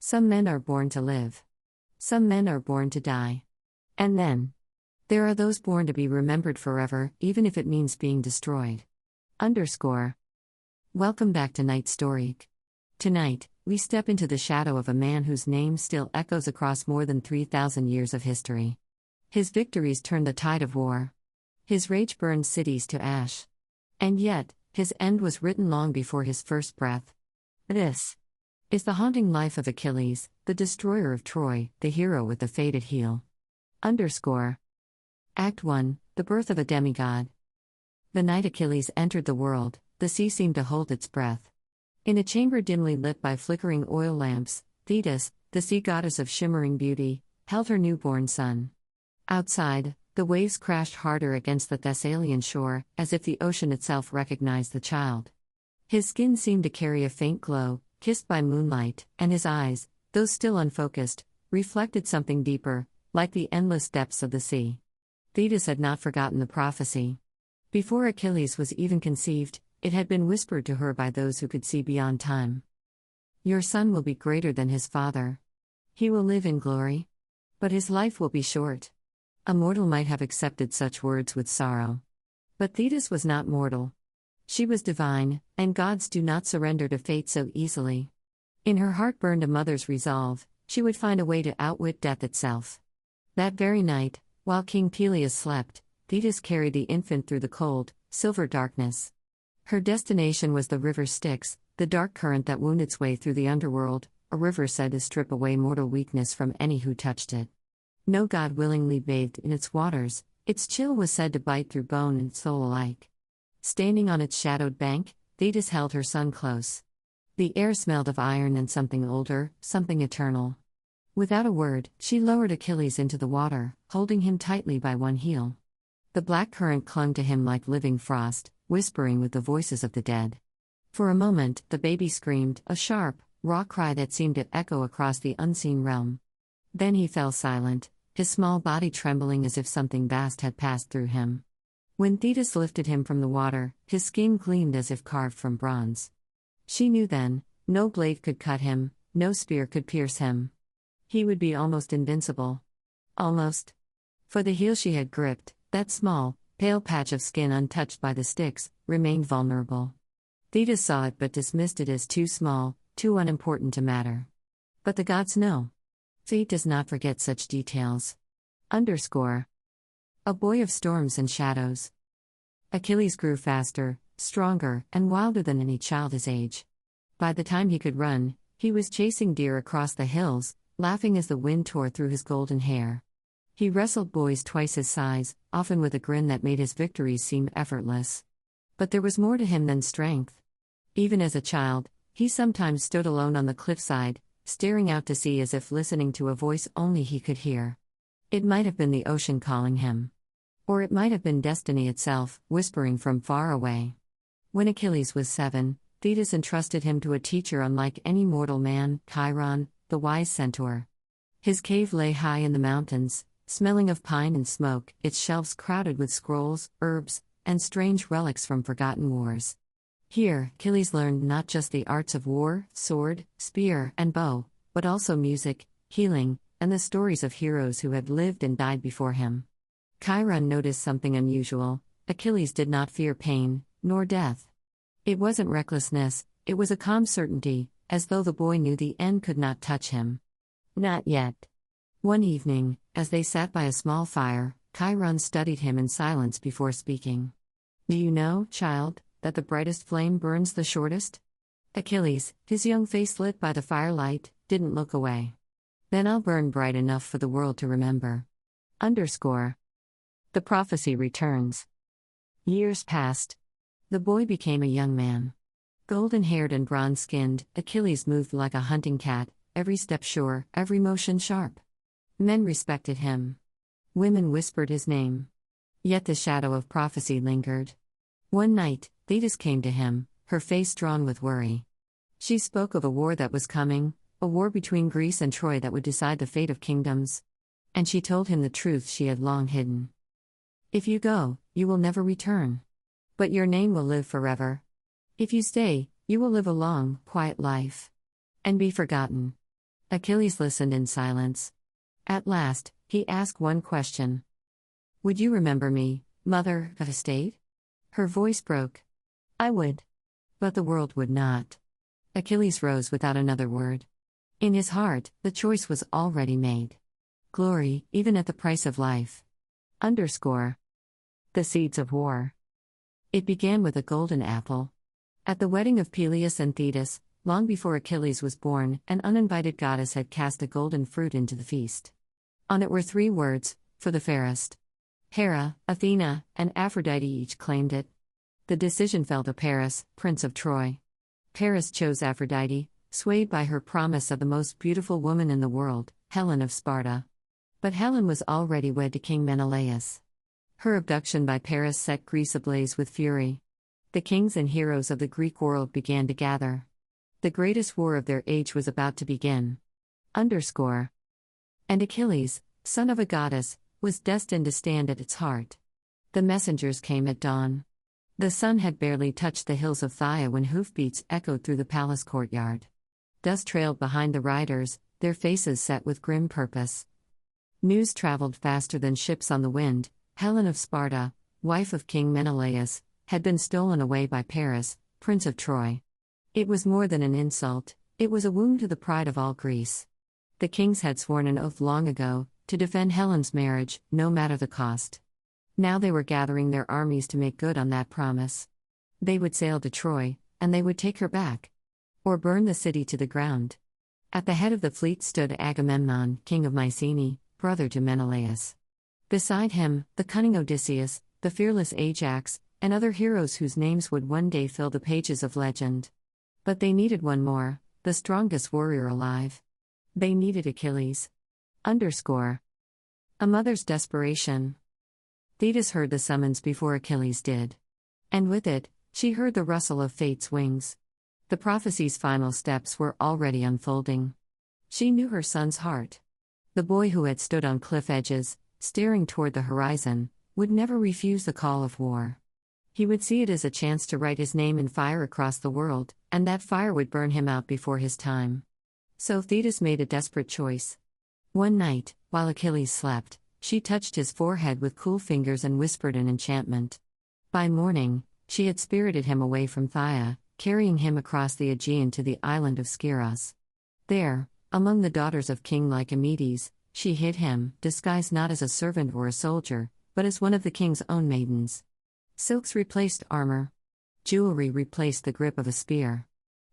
Some men are born to live. Some men are born to die. And then, there are those born to be remembered forever, even if it means being destroyed. Welcome back to Night Story. Tonight, we step into the shadow of a man whose name still echoes across more than 3,000 years of history. His victories turned the tide of war. His rage burned cities to ash. And yet, his end was written long before his first breath. This is the haunting life of Achilles, the destroyer of Troy, the hero with the faded heel. Act 1, The Birth of a Demigod. The night Achilles entered the world, the sea seemed to hold its breath. In a chamber dimly lit by flickering oil lamps, Thetis, the sea goddess of shimmering beauty, held her newborn son. Outside, the waves crashed harder against the Thessalian shore, as if the ocean itself recognized the child. His skin seemed to carry a faint glow, kissed by moonlight, and his eyes, though still unfocused, reflected something deeper, like the endless depths of the sea. Thetis had not forgotten the prophecy. Before Achilles was even conceived, it had been whispered to her by those who could see beyond time. Your son will be greater than his father. He will live in glory. But his life will be short. A mortal might have accepted such words with sorrow. But Thetis was not mortal. She was divine, and gods do not surrender to fate so easily. In her heart burned a mother's resolve: she would find a way to outwit death itself. That very night, while King Peleus slept, Thetis carried the infant through the cold, silver darkness. Her destination was the river Styx, the dark current that wound its way through the underworld, a river said to strip away mortal weakness from any who touched it. No god willingly bathed in its waters; its chill was said to bite through bone and soul alike. Standing on its shadowed bank, Thetis held her son close. The air smelled of iron and something older, something eternal. Without a word, she lowered Achilles into the water, holding him tightly by one heel. The black current clung to him like living frost, whispering with the voices of the dead. For a moment, the baby screamed, a sharp, raw cry that seemed to echo across the unseen realm. Then he fell silent, his small body trembling as if something vast had passed through him. When Thetis lifted him from the water, his skin gleamed as if carved from bronze. She knew then, no blade could cut him, no spear could pierce him. He would be almost invincible. Almost. For the heel she had gripped, that small, pale patch of skin untouched by the sticks, remained vulnerable. Thetis saw it but dismissed it as too small, too unimportant to matter. But the gods know. Fate does not forget such details. A boy of storms and shadows. Achilles grew faster, stronger, and wilder than any child his age. By the time he could run, he was chasing deer across the hills, laughing as the wind tore through his golden hair. He wrestled boys twice his size, often with a grin that made his victories seem effortless. But there was more to him than strength. Even as a child, he sometimes stood alone on the cliffside, staring out to sea as if listening to a voice only he could hear. It might have been the ocean calling him. Or it might have been destiny itself, whispering from far away. When Achilles was 7, Thetis entrusted him to a teacher unlike any mortal man, Chiron, the wise centaur. His cave lay high in the mountains, smelling of pine and smoke, its shelves crowded with scrolls, herbs, and strange relics from forgotten wars. Here, Achilles learned not just the arts of war, sword, spear, and bow, but also music, healing, and the stories of heroes who had lived and died before him. Chiron noticed something unusual: Achilles did not fear pain, nor death. It wasn't recklessness, it was a calm certainty, as though the boy knew the end could not touch him. Not yet. One evening, as they sat by a small fire, Chiron studied him in silence before speaking. Do you know, child, that the brightest flame burns the shortest? Achilles, his young face lit by the firelight, didn't look away. Then I'll burn bright enough for the world to remember. The prophecy returns. Years passed. The boy became a young man. Golden-haired and bronze-skinned, Achilles moved like a hunting cat, every step sure, every motion sharp. Men respected him. Women whispered his name. Yet the shadow of prophecy lingered. One night, Thetis came to him, her face drawn with worry. She spoke of a war that was coming, a war between Greece and Troy that would decide the fate of kingdoms. And she told him the truth she had long hidden. If you go, you will never return. But your name will live forever. If you stay, you will live a long, quiet life. And be forgotten. Achilles listened in silence. At last, he asked one question. Would you remember me, mother of a state? Her voice broke. I would. But the world would not. Achilles rose without another word. In his heart, the choice was already made. Glory, even at the price of life. _ The seeds of war. It began with a golden apple. At the wedding of Peleus and Thetis, long before Achilles was born, an uninvited goddess had cast a golden fruit into the feast. On it were 3 words, for the fairest. Hera, Athena, and Aphrodite each claimed it. The decision fell to Paris, Prince of Troy. Paris chose Aphrodite, swayed by her promise of the most beautiful woman in the world, Helen of Sparta. But Helen was already wed to King Menelaus. Her abduction by Paris set Greece ablaze with fury. The kings and heroes of the Greek world began to gather. The greatest war of their age was about to begin. And Achilles, son of a goddess, was destined to stand at its heart. The messengers came at dawn. The sun had barely touched the hills of Phthia when hoofbeats echoed through the palace courtyard. Dust trailed behind the riders, their faces set with grim purpose. News traveled faster than ships on the wind. Helen of Sparta, wife of King Menelaus, had been stolen away by Paris, Prince of Troy. It was more than an insult, it was a wound to the pride of all Greece. The kings had sworn an oath long ago, to defend Helen's marriage, no matter the cost. Now they were gathering their armies to make good on that promise. They would sail to Troy, and they would take her back. Or burn the city to the ground. At the head of the fleet stood Agamemnon, king of Mycenae, brother to Menelaus. Beside him, the cunning Odysseus, the fearless Ajax, and other heroes whose names would one day fill the pages of legend. But they needed one more, the strongest warrior alive. They needed Achilles. _ A mother's desperation. Thetis heard the summons before Achilles did. And with it, she heard the rustle of fate's wings. The prophecy's final steps were already unfolding. She knew her son's heart. The boy who had stood on cliff edges, staring toward the horizon, would never refuse the call of war. He would see it as a chance to write his name in fire across the world, and that fire would burn him out before his time. So Thetis made a desperate choice. One night, while Achilles slept, she touched his forehead with cool fingers and whispered an enchantment. By morning, she had spirited him away from Phthia, carrying him across the Aegean to the island of Skyros. There, among the daughters of King Lycomedes, she hid him, disguised not as a servant or a soldier, but as one of the king's own maidens. Silks replaced armor. Jewelry replaced the grip of a spear.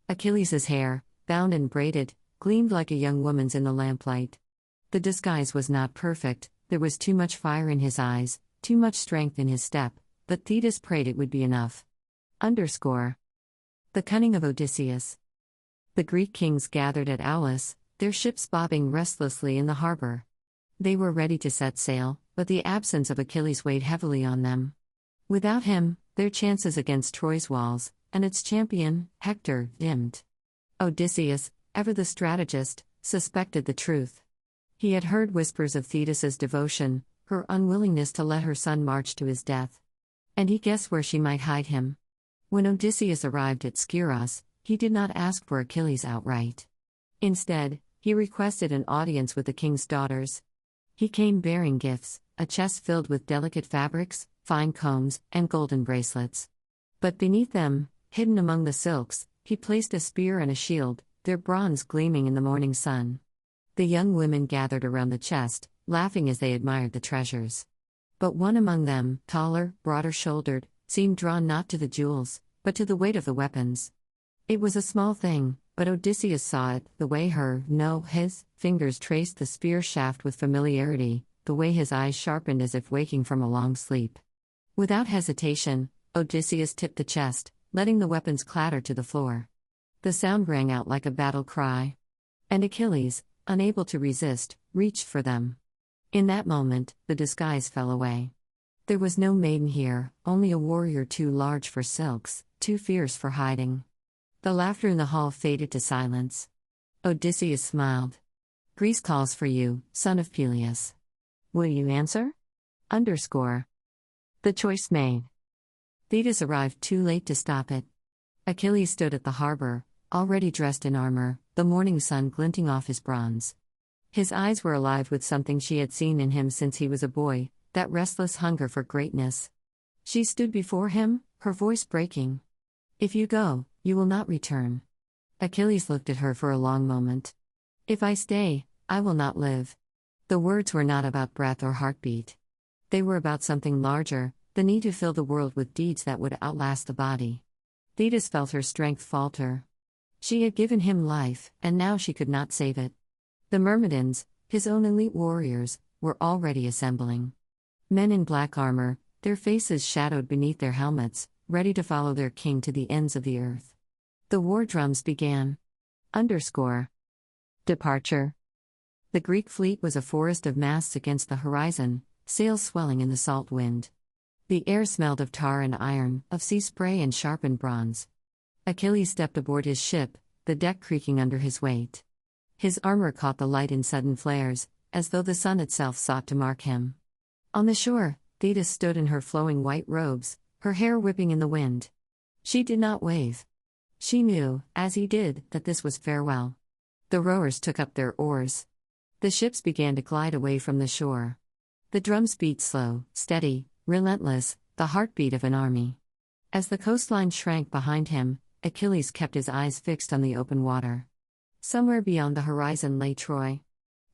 Achilles' hair, bound and braided, gleamed like a young woman's in the lamplight. The disguise was not perfect, there was too much fire in his eyes, too much strength in his step, but Thetis prayed it would be enough. _ The cunning of Odysseus. The Greek kings gathered at Aulis, their ships bobbing restlessly in the harbor. They were ready to set sail, but the absence of Achilles weighed heavily on them. Without him, their chances against Troy's walls, and its champion, Hector, dimmed. Odysseus, ever the strategist, suspected the truth. He had heard whispers of Thetis's devotion, her unwillingness to let her son march to his death. And he guessed where she might hide him. When Odysseus arrived at Skyros, he did not ask for Achilles outright. Instead, he requested an audience with the king's daughters. He came bearing gifts, a chest filled with delicate fabrics, fine combs, and golden bracelets. But beneath them, hidden among the silks, he placed a spear and a shield, their bronze gleaming in the morning sun. The young women gathered around the chest, laughing as they admired the treasures. But one among them, taller, broader-shouldered, seemed drawn not to the jewels, but to the weight of the weapons. It was a small thing, but Odysseus saw it, the way his fingers traced the spear shaft with familiarity, the way his eyes sharpened as if waking from a long sleep. Without hesitation, Odysseus tipped the chest, letting the weapons clatter to the floor. The sound rang out like a battle cry. And Achilles, unable to resist, reached for them. In that moment, the disguise fell away. There was no maiden here, only a warrior too large for silks, too fierce for hiding. The laughter in the hall faded to silence. Odysseus smiled. Greece calls for you, son of Peleus. Will you answer? _ The choice made. Thetis arrived too late to stop it. Achilles stood at the harbor, already dressed in armor, the morning sun glinting off his bronze. His eyes were alive with something she had seen in him since he was a boy, that restless hunger for greatness. She stood before him, her voice breaking. "If you go, you will not return." Achilles looked at her for a long moment. "If I stay, I will not live." The words were not about breath or heartbeat. They were about something larger, the need to fill the world with deeds that would outlast the body. Thetis felt her strength falter. She had given him life, and now she could not save it. The Myrmidons, his own elite warriors, were already assembling. Men in black armor, their faces shadowed beneath their helmets, ready to follow their king to the ends of the earth. The war drums began. Departure. The Greek fleet was a forest of masts against the horizon, sails swelling in the salt wind. The air smelled of tar and iron, of sea spray and sharpened bronze. Achilles stepped aboard his ship, the deck creaking under his weight. His armor caught the light in sudden flares, as though the sun itself sought to mark him. On the shore, Thetis stood in her flowing white robes, her hair whipping in the wind. She did not wave. She knew, as he did, that this was farewell. The rowers took up their oars. The ships began to glide away from the shore. The drums beat slow, steady, relentless, the heartbeat of an army. As the coastline shrank behind him, Achilles kept his eyes fixed on the open water. Somewhere beyond the horizon lay Troy.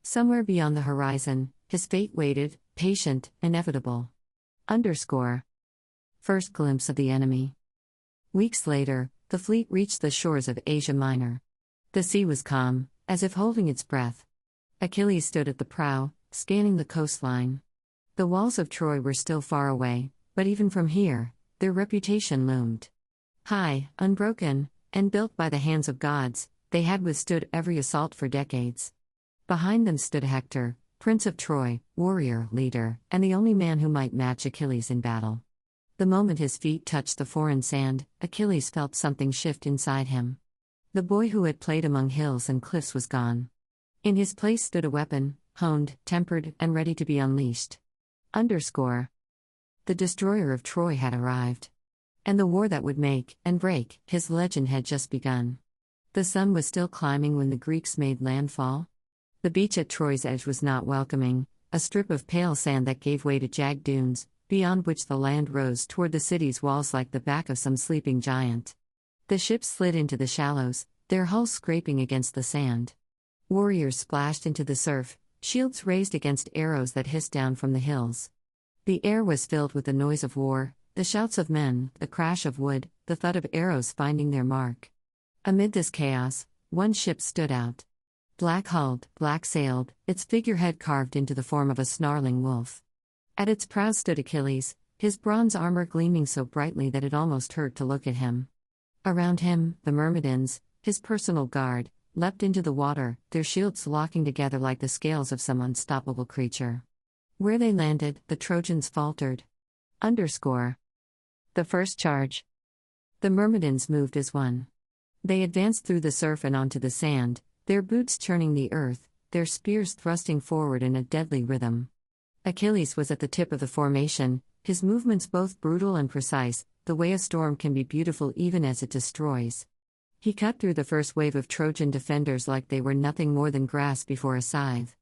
Somewhere beyond the horizon, his fate waited, patient, inevitable. First glimpse of the enemy. Weeks later, the fleet reached the shores of Asia Minor. The sea was calm, as if holding its breath. Achilles stood at the prow, scanning the coastline. The walls of Troy were still far away, but even from here, their reputation loomed. High, unbroken, and built by the hands of gods, they had withstood every assault for decades. Behind them stood Hector, prince of Troy, warrior, leader, and the only man who might match Achilles in battle. The moment his feet touched the foreign sand, Achilles felt something shift inside him. The boy who had played among hills and cliffs was gone. In his place stood a weapon, honed, tempered, and ready to be unleashed. The destroyer of Troy had arrived. And the war that would make and break his legend had just begun. The sun was still climbing when the Greeks made landfall. The beach at Troy's edge was not welcoming, a strip of pale sand that gave way to jagged dunes, beyond which the land rose toward the city's walls like the back of some sleeping giant. The ships slid into the shallows, their hulls scraping against the sand. Warriors splashed into the surf, shields raised against arrows that hissed down from the hills. The air was filled with the noise of war, the shouts of men, the crash of wood, the thud of arrows finding their mark. Amid this chaos, one ship stood out. Black-hulled, black-sailed, its figurehead carved into the form of a snarling wolf. At its prow stood Achilles, his bronze armor gleaming so brightly that it almost hurt to look at him. Around him, the Myrmidons, his personal guard, leapt into the water, their shields locking together like the scales of some unstoppable creature. Where they landed, the Trojans faltered. The first charge. The Myrmidons moved as one. They advanced through the surf and onto the sand, their boots churning the earth, their spears thrusting forward in a deadly rhythm. Achilles was at the tip of the formation, his movements both brutal and precise, the way a storm can be beautiful even as it destroys. He cut through the first wave of Trojan defenders like they were nothing more than grass before a scythe.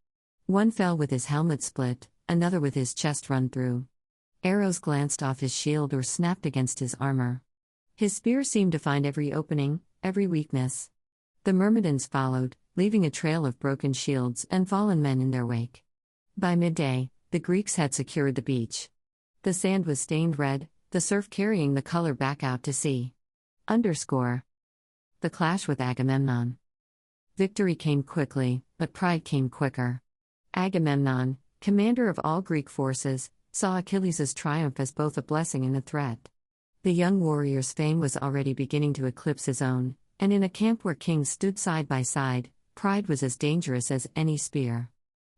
One fell with his helmet split, another with his chest run through. Arrows glanced off his shield or snapped against his armor. His spear seemed to find every opening, every weakness. The Myrmidons followed, leaving a trail of broken shields and fallen men in their wake. By midday, the Greeks had secured the beach. The sand was stained red, the surf carrying the color back out to sea. The clash with Agamemnon. Victory came quickly, but pride came quicker. Agamemnon, commander of all Greek forces, saw Achilles' triumph as both a blessing and a threat. The young warrior's fame was already beginning to eclipse his own, and in a camp where kings stood side by side, pride was as dangerous as any spear.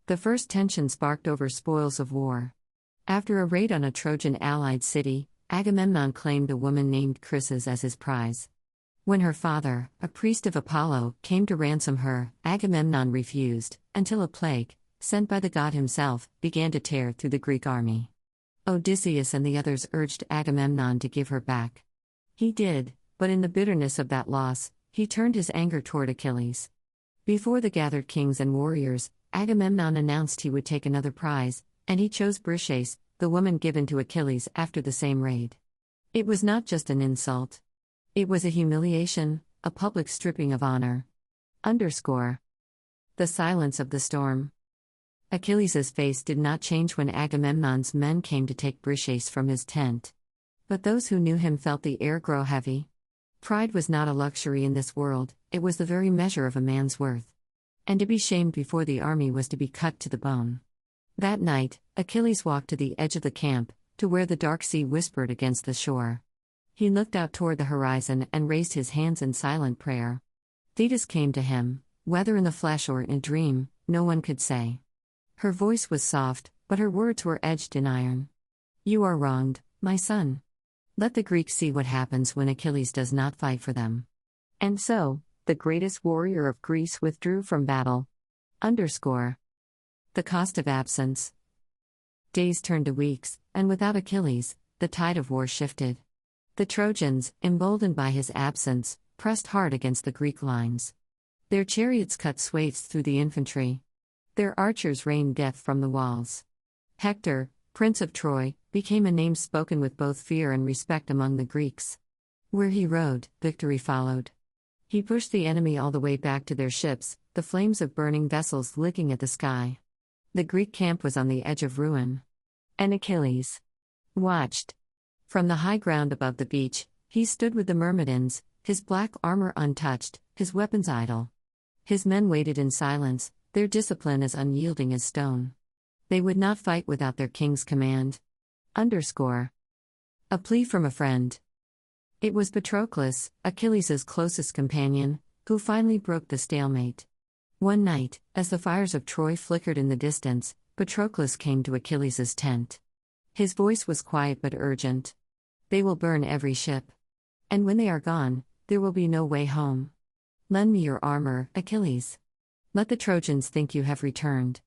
The first tension sparked over spoils of war. After a raid on a Trojan-allied city, Agamemnon claimed a woman named Chryses as his prize. When her father, a priest of Apollo, came to ransom her, Agamemnon refused, until a plague, sent by the god himself, began to tear through the Greek army. Odysseus and the others urged Agamemnon to give her back. He did, but in the bitterness of that loss, he turned his anger toward Achilles. Before the gathered kings and warriors, Agamemnon announced he would take another prize, and he chose Briseis, the woman given to Achilles after the same raid. It was not just an insult. It was a humiliation, a public stripping of honor. _ The silence of the storm. Achilles' face did not change when Agamemnon's men came to take Briseis from his tent. But those who knew him felt the air grow heavy. Pride was not a luxury in this world, it was the very measure of a man's worth. And to be shamed before the army was to be cut to the bone. That night, Achilles walked to the edge of the camp, to where the dark sea whispered against the shore. He looked out toward the horizon and raised his hands in silent prayer. Thetis came to him, whether in the flesh or in a dream, no one could say. Her voice was soft, but her words were edged in iron. You are wronged, my son. Let the Greeks see what happens when Achilles does not fight for them. And so, the greatest warrior of Greece withdrew from battle. _ The cost of absence. Days turned to weeks, and without Achilles, the tide of war shifted. The Trojans, emboldened by his absence, pressed hard against the Greek lines. Their chariots cut swathes through the infantry. Their archers rained death from the walls. Hector, Prince of Troy, became a name spoken with both fear and respect among the Greeks. Where he rode, victory followed. He pushed the enemy all the way back to their ships, the flames of burning vessels licking at the sky. The Greek camp was on the edge of ruin. And Achilles watched. From the high ground above the beach, he stood with the Myrmidons, his black armor untouched, his weapons idle. His men waited in silence, their discipline as unyielding as stone. They would not fight without their king's command. _ A plea from a friend. It was Patroclus, Achilles' closest companion, who finally broke the stalemate. One night, as the fires of Troy flickered in the distance, Patroclus came to Achilles' tent. His voice was quiet but urgent. They will burn every ship. And when they are gone, there will be no way home. Lend me your armor, Achilles. Let the Trojans think you have returned.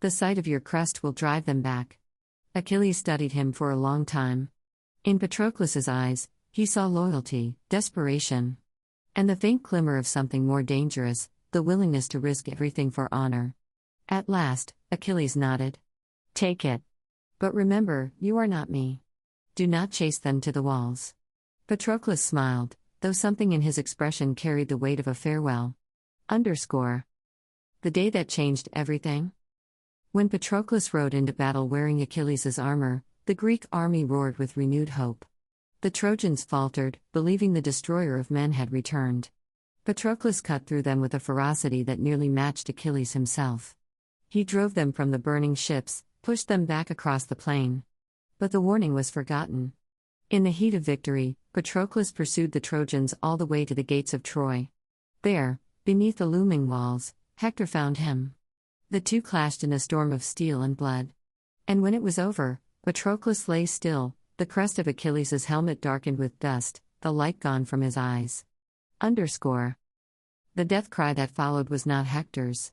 The sight of your crest will drive them back. Achilles studied him for a long time. In Patroclus' eyes, he saw loyalty, desperation, and the faint glimmer of something more dangerous, the willingness to risk everything for honor. At last, Achilles nodded. Take it. But remember, you are not me. Do not chase them to the walls. Patroclus smiled, though something in his expression carried the weight of a farewell. _ The day that changed everything? When Patroclus rode into battle wearing Achilles' armor, the Greek army roared with renewed hope. The Trojans faltered, believing the destroyer of men had returned. Patroclus cut through them with a ferocity that nearly matched Achilles himself. He drove them from the burning ships, pushed them back across the plain. But the warning was forgotten. In the heat of victory, Patroclus pursued the Trojans all the way to the gates of Troy. There, beneath the looming walls, Hector found him. The two clashed in a storm of steel and blood. And when it was over, Patroclus lay still, the crest of Achilles' helmet darkened with dust, the light gone from his eyes. _ The death cry that followed was not Hector's.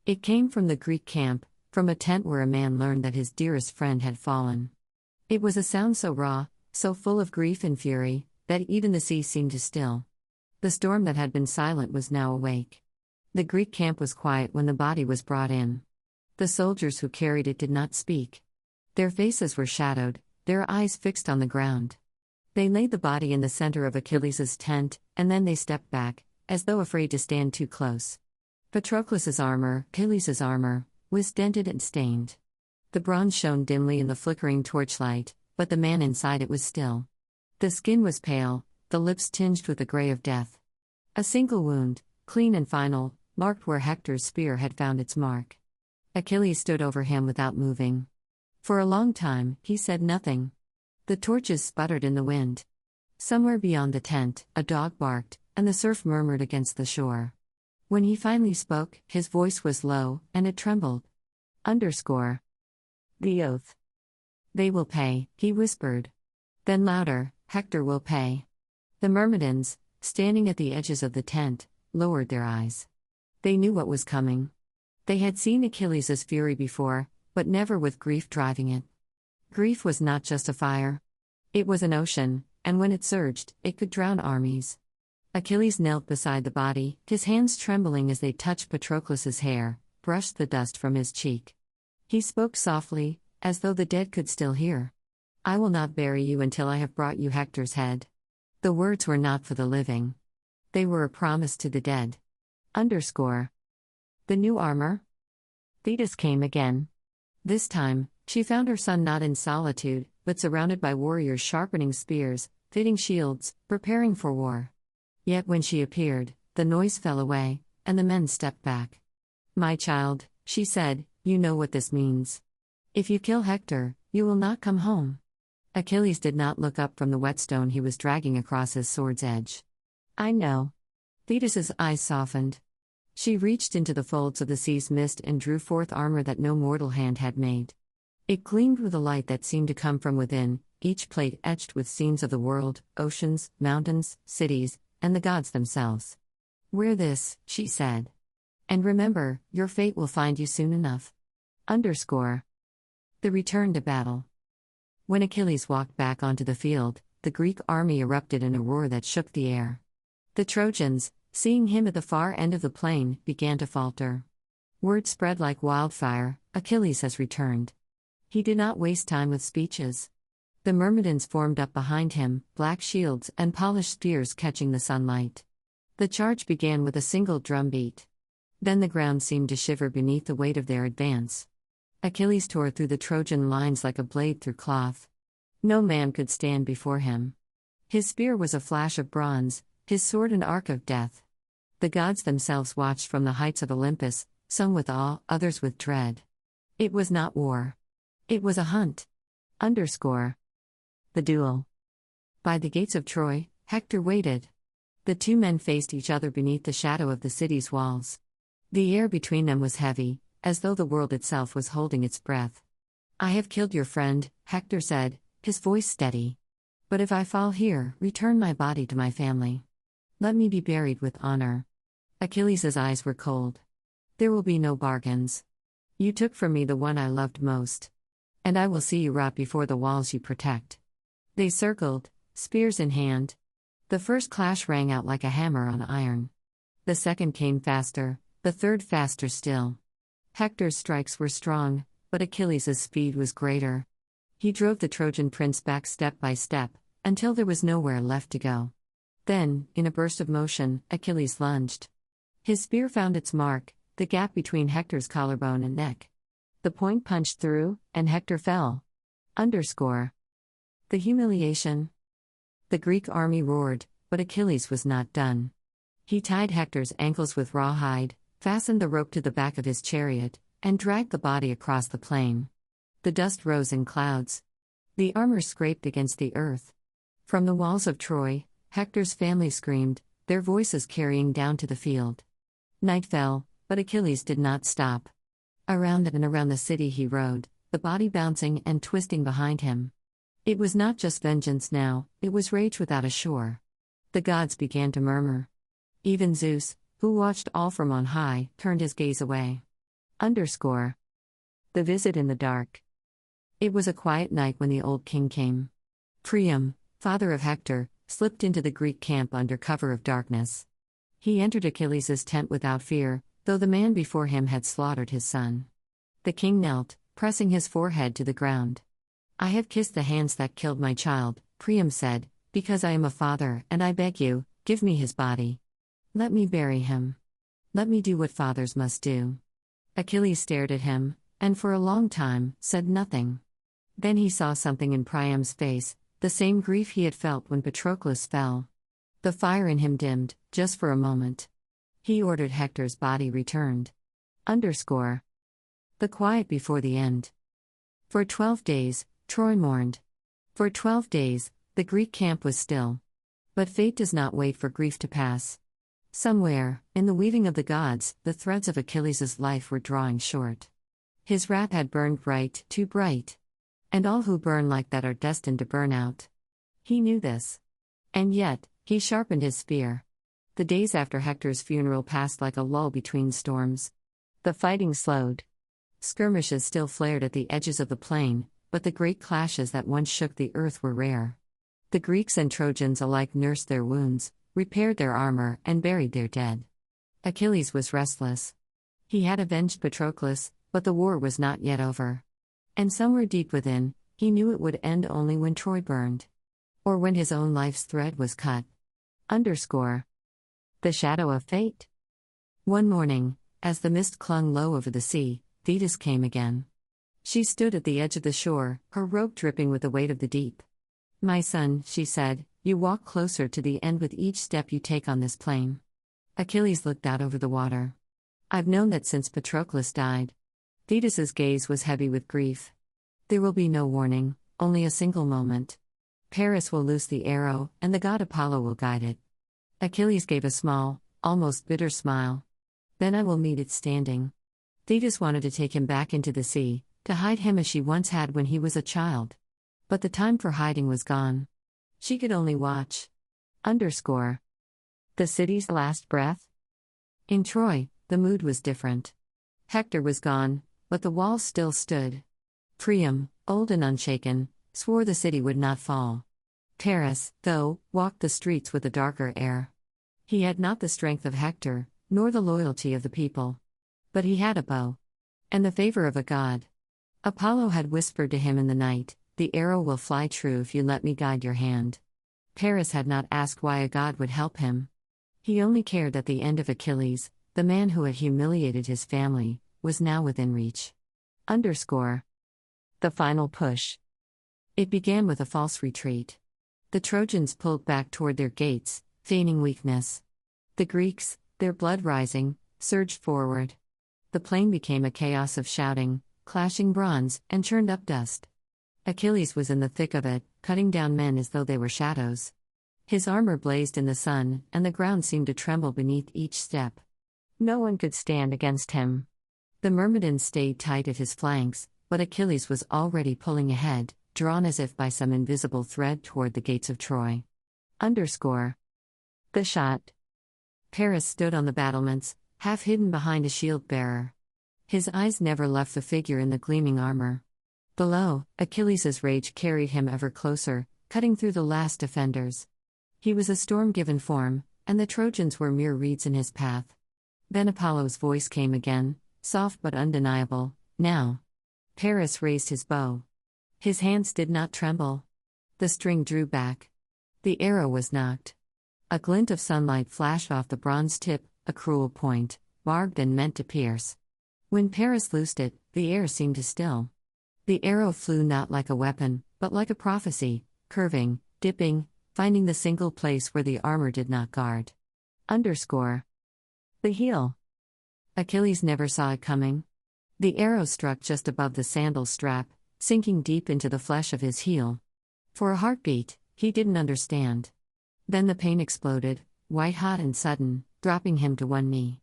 It came from the Greek camp, from a tent where a man learned that his dearest friend had fallen. It was a sound so raw, so full of grief and fury, that even the sea seemed to still. The storm that had been silent was now awake. The Greek camp was quiet when the body was brought in. The soldiers who carried it did not speak. Their faces were shadowed, their eyes fixed on the ground. They laid the body in the center of Achilles' tent, and then they stepped back, as though afraid to stand too close. Patroclus' armor, Achilles' armor, was dented and stained. The bronze shone dimly in the flickering torchlight, but the man inside it was still. The skin was pale, the lips tinged with the gray of death. A single wound, clean and final, marked where Hector's spear had found its mark. Achilles stood over him without moving. For a long time, he said nothing. The torches sputtered in the wind. Somewhere beyond the tent, a dog barked, and the surf murmured against the shore. When he finally spoke, his voice was low, and it trembled. _ The oath. They will pay, he whispered. Then louder, Hector will pay. The Myrmidons, standing at the edges of the tent, lowered their eyes. They knew what was coming. They had seen Achilles' fury before, but never with grief driving it. Grief was not just a fire. It was an ocean, and when it surged, it could drown armies. Achilles knelt beside the body, his hands trembling as they touched Patroclus's hair, brushed the dust from his cheek. He spoke softly, as though the dead could still hear. "I will not bury you until I have brought you Hector's head." The words were not for the living. They were a promise to the dead. _ The new armor? Thetis came again. This time, she found her son not in solitude, but surrounded by warriors sharpening spears, fitting shields, preparing for war. Yet when she appeared, the noise fell away, and the men stepped back. "My child," she said, "you know what this means. If you kill Hector, you will not come home." Achilles did not look up from the whetstone he was dragging across his sword's edge. "I know." Thetis's eyes softened. She reached into the folds of the sea's mist and drew forth armor that no mortal hand had made. It gleamed with a light that seemed to come from within, each plate etched with scenes of the world, oceans, mountains, cities, and the gods themselves. "Wear this," she said. "And remember, your fate will find you soon enough." The return to battle. When Achilles walked back onto the field, the Greek army erupted in a roar that shook the air. The Trojans, seeing him at the far end of the plain, began to falter. Word spread like wildfire: "Achilles has returned." He did not waste time with speeches. The Myrmidons formed up behind him, black shields and polished spears catching the sunlight. The charge began with a single drum beat. Then the ground seemed to shiver beneath the weight of their advance. Achilles tore through the Trojan lines like a blade through cloth. No man could stand before him. His spear was a flash of bronze, his sword an arc of death. The gods themselves watched from the heights of Olympus, some with awe, others with dread. It was not war. It was a hunt. The duel. By the gates of Troy, Hector waited. The two men faced each other beneath the shadow of the city's walls. The air between them was heavy, as though the world itself was holding its breath. "I have killed your friend," Hector said, his voice steady. "But if I fall here, return my body to my family. Let me be buried with honor." Achilles' eyes were cold. "There will be no bargains. You took from me the one I loved most. And I will see you rot before the walls you protect." They circled, spears in hand. The first clash rang out like a hammer on iron. The second came faster, the third faster still. Hector's strikes were strong, but Achilles' speed was greater. He drove the Trojan prince back step by step, until there was nowhere left to go. Then, in a burst of motion, Achilles lunged. His spear found its mark, the gap between Hector's collarbone and neck. The point punched through, and Hector fell. The humiliation. The Greek army roared, but Achilles was not done. He tied Hector's ankles with rawhide, fastened the rope to the back of his chariot, and dragged the body across the plain. The dust rose in clouds. The armor scraped against the earth. From the walls of Troy, Hector's family screamed, their voices carrying down to the field. Night fell, but Achilles did not stop. Around and around the city he rode, the body bouncing and twisting behind him. It was not just vengeance now, it was rage without a shore. The gods began to murmur. Even Zeus, who watched all from on high, turned his gaze away. The visit in the dark. It was a quiet night when the old king came. Priam, father of Hector, slipped into the Greek camp under cover of darkness. He entered Achilles' tent without fear, though the man before him had slaughtered his son. The king knelt, pressing his forehead to the ground. "I have kissed the hands that killed my child," Priam said, "because I am a father, and I beg you, give me his body. Let me bury him. Let me do what fathers must do." Achilles stared at him, and for a long time, said nothing. Then he saw something in Priam's face, the same grief he had felt when Patroclus fell. The fire in him dimmed, just for a moment. He ordered Hector's body returned. The quiet before the end. For 12 days, Troy mourned. For 12 days, the Greek camp was still. But fate does not wait for grief to pass. Somewhere, in the weaving of the gods, the threads of Achilles' life were drawing short. His wrath had burned bright, too bright. And all who burn like that are destined to burn out. He knew this. And yet, he sharpened his spear. The days after Hector's funeral passed like a lull between storms. The fighting slowed. Skirmishes still flared at the edges of the plain, but the great clashes that once shook the earth were rare. The Greeks and Trojans alike nursed their wounds, repaired their armor, and buried their dead. Achilles was restless. He had avenged Patroclus, but the war was not yet over. And somewhere deep within, he knew it would end only when Troy burned. Or when his own life's thread was cut. The shadow of fate. One morning, as the mist clung low over the sea, Thetis came again. She stood at the edge of the shore, her robe dripping with the weight of the deep. "My son," she said, "you walk closer to the end with each step you take on this plain." Achilles looked out over the water. "I've known that since Patroclus died." Thetis's gaze was heavy with grief. "There will be no warning, only a single moment. Paris will loose the arrow, and the god Apollo will guide it." Achilles gave a small, almost bitter smile. "Then I will meet it standing." Thetis wanted to take him back into the sea, to hide him as she once had when he was a child. But the time for hiding was gone. She could only watch. The city's last breath? In Troy, the mood was different. Hector was gone, but the walls still stood. Priam, old and unshaken, swore the city would not fall. Paris, though, walked the streets with a darker air. He had not the strength of Hector, nor the loyalty of the people. But he had a bow. And the favor of a god. Apollo had whispered to him in the night, "The arrow will fly true if you let me guide your hand." Paris had not asked why a god would help him. He only cared that the end of Achilles, the man who had humiliated his family, was now within reach. The final push. It began with a false retreat. The Trojans pulled back toward their gates, feigning weakness. The Greeks, their blood rising, surged forward. The plain became a chaos of shouting, clashing bronze, and churned up dust. Achilles was in the thick of it, cutting down men as though they were shadows. His armor blazed in the sun, and the ground seemed to tremble beneath each step. No one could stand against him. The Myrmidons stayed tight at his flanks, but Achilles was already pulling ahead, drawn as if by some invisible thread toward the gates of Troy. The shot. Paris stood on the battlements, half hidden behind a shield-bearer. His eyes never left the figure in the gleaming armor. Below, Achilles' rage carried him ever closer, cutting through the last defenders. He was a storm-given form, and the Trojans were mere reeds in his path. Then Apollo's voice came again, soft but undeniable, "Now." Paris raised his bow. His hands did not tremble. The string drew back. The arrow was nocked. A glint of sunlight flashed off the bronze tip, a cruel point, barbed and meant to pierce. When Paris loosed it, the air seemed to still. The arrow flew not like a weapon, but like a prophecy, curving, dipping, finding the single place where the armor did not guard. The heel. Achilles never saw it coming. The arrow struck just above the sandal strap, sinking deep into the flesh of his heel. For a heartbeat, he didn't understand. Then the pain exploded, white-hot and sudden, dropping him to one knee.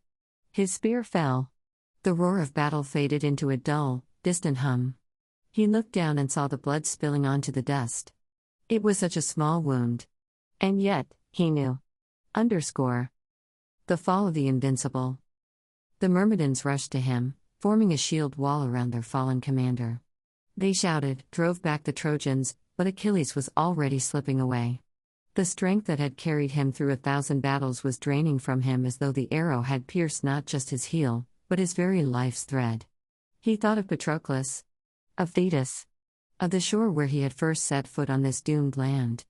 His spear fell. The roar of battle faded into a dull, distant hum. He looked down and saw the blood spilling onto the dust. It was such a small wound. And yet, he knew. The fall of the Invincible. The Myrmidons rushed to him, forming a shield wall around their fallen commander. They shouted, drove back the Trojans, but Achilles was already slipping away. The strength that had carried him through 1,000 battles was draining from him as though the arrow had pierced not just his heel, but his very life's thread. He thought of Patroclus, of Thetis, of the shore where he had first set foot on this doomed land.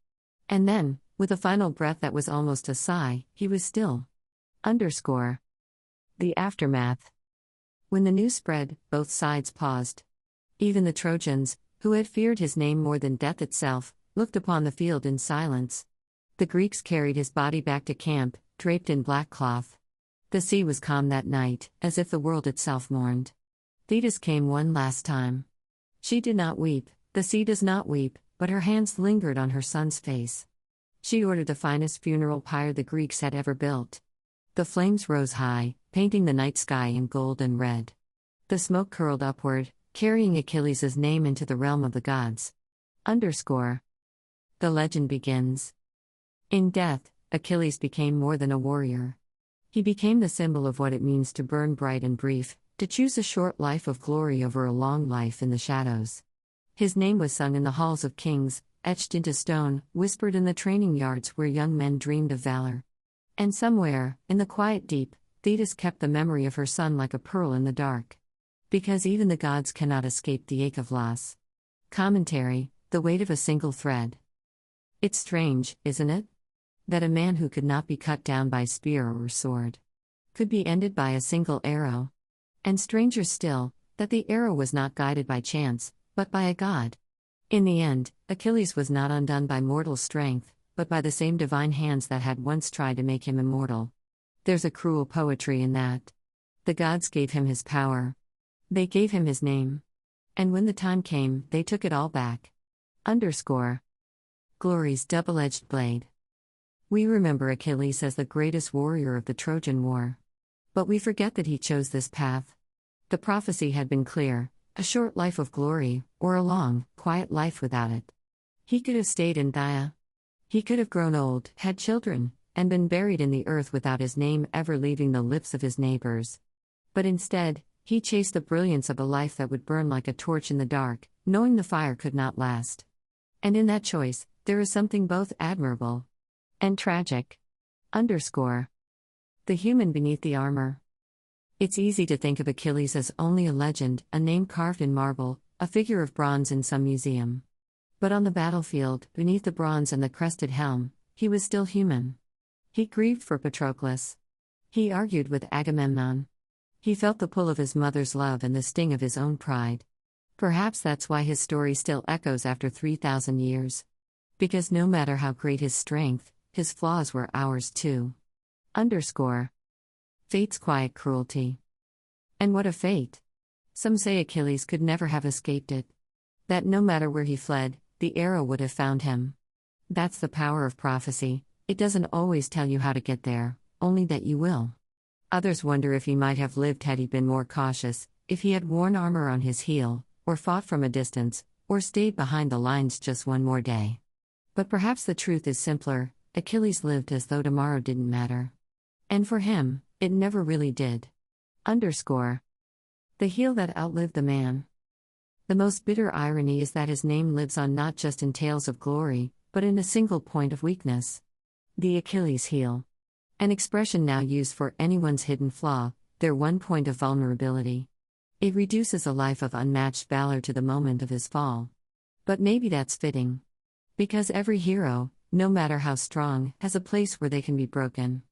And then, with a final breath that was almost a sigh, he was still. The aftermath. When the news spread, both sides paused. Even the Trojans, who had feared his name more than death itself, looked upon the field in silence. The Greeks carried his body back to camp, draped in black cloth. The sea was calm that night, as if the world itself mourned. Thetis came one last time. She did not weep, the sea does not weep, but her hands lingered on her son's face. She ordered the finest funeral pyre the Greeks had ever built. The flames rose high, painting the night sky in gold and red. The smoke curled upward, carrying Achilles' name into the realm of the gods. The legend begins. In death, Achilles became more than a warrior. He became the symbol of what it means to burn bright and brief, to choose a short life of glory over a long life in the shadows. His name was sung in the halls of kings, etched into stone, whispered in the training yards where young men dreamed of valor. And somewhere, in the quiet deep, Thetis kept the memory of her son like a pearl in the dark. Because even the gods cannot escape the ache of loss. Commentary: the weight of a single thread. It's strange, isn't it? That a man who could not be cut down by spear or sword could be ended by a single arrow. And stranger still, that the arrow was not guided by chance, but by a god. In the end, Achilles was not undone by mortal strength, but by the same divine hands that had once tried to make him immortal. There's a cruel poetry in that. The gods gave him his power. They gave him his name. And when the time came, they took it all back. Glory's double-edged blade. We remember Achilles as the greatest warrior of the Trojan War. But we forget that he chose this path. The prophecy had been clear: a short life of glory, or a long, quiet life without it. He could have stayed in Dia. He could have grown old, had children, and been buried in the earth without his name ever leaving the lips of his neighbors. But instead, he chased the brilliance of a life that would burn like a torch in the dark, knowing the fire could not last. And in that choice, there is something both admirable and tragic. The human beneath the armor. It's easy to think of Achilles as only a legend, a name carved in marble, a figure of bronze in some museum. But on the battlefield, beneath the bronze and the crested helm, he was still human. He grieved for Patroclus. He argued with Agamemnon. He felt the pull of his mother's love and the sting of his own pride. Perhaps that's why his story still echoes after 3,000 years. Because no matter how great his strength, his flaws were ours too. Fate's quiet cruelty. And what a fate! Some say Achilles could never have escaped it. That no matter where he fled, the arrow would have found him. That's the power of prophecy. It doesn't always tell you how to get there, only that you will. Others wonder if he might have lived had he been more cautious, if he had worn armor on his heel, or fought from a distance, or stayed behind the lines just one more day. But perhaps the truth is simpler: Achilles lived as though tomorrow didn't matter. And for him, it never really did. The heel that outlived the man. The most bitter irony is that his name lives on not just in tales of glory, but in a single point of weakness. The Achilles heel. An expression now used for anyone's hidden flaw, their one point of vulnerability. It reduces a life of unmatched valor to the moment of his fall. But maybe that's fitting. Because every hero, no matter how strong, has a place where they can be broken.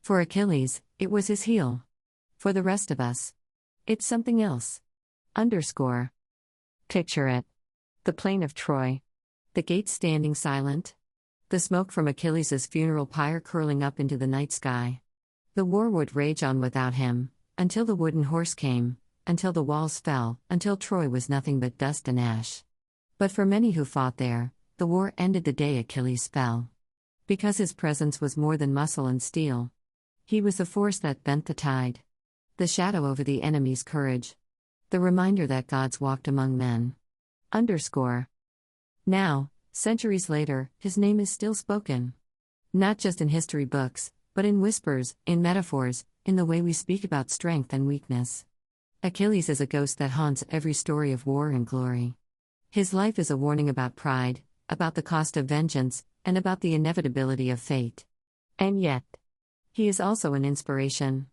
For Achilles, it was his heel. For the rest of us, it's something else. Picture it. The plain of Troy. The gates standing silent. The smoke from Achilles' funeral pyre curling up into the night sky. The war would rage on without him, until the wooden horse came, until the walls fell, until Troy was nothing but dust and ash. But for many who fought there, the war ended the day Achilles fell. Because his presence was more than muscle and steel. He was the force that bent the tide. The shadow over the enemy's courage. The reminder that gods walked among men. Now, centuries later, his name is still spoken. Not just in history books, but in whispers, in metaphors, in the way we speak about strength and weakness. Achilles is a ghost that haunts every story of war and glory. His life is a warning about pride, about the cost of vengeance, and about the inevitability of fate. And yet, he is also an inspiration.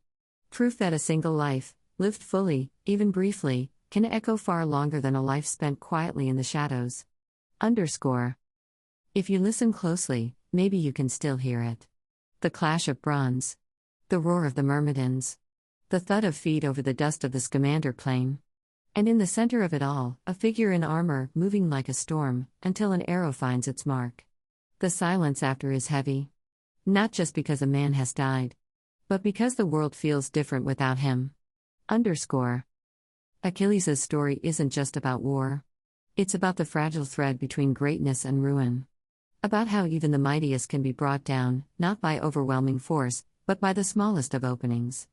Proof that a single life, lived fully, even briefly, can echo far longer than a life spent quietly in the shadows. If you listen closely, maybe you can still hear it. The clash of bronze. The roar of the myrmidons. The thud of feet over the dust of the Scamander plain. And in the center of it all, a figure in armor, moving like a storm, until an arrow finds its mark. The silence after is heavy. Not just because a man has died, but because the world feels different without him. Achilles' story isn't just about war. It's about the fragile thread between greatness and ruin. About how even the mightiest can be brought down, not by overwhelming force, but by the smallest of openings.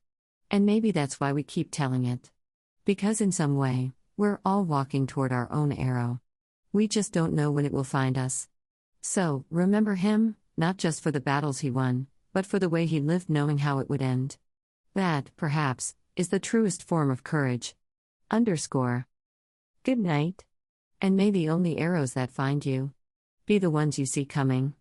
And maybe that's why we keep telling it. Because in some way, we're all walking toward our own arrow. We just don't know when it will find us. So, remember him, not just for the battles he won, but for the way he lived knowing how it would end. That, perhaps, is the truest form of courage. Good night. And may the only arrows that find you be the ones you see coming.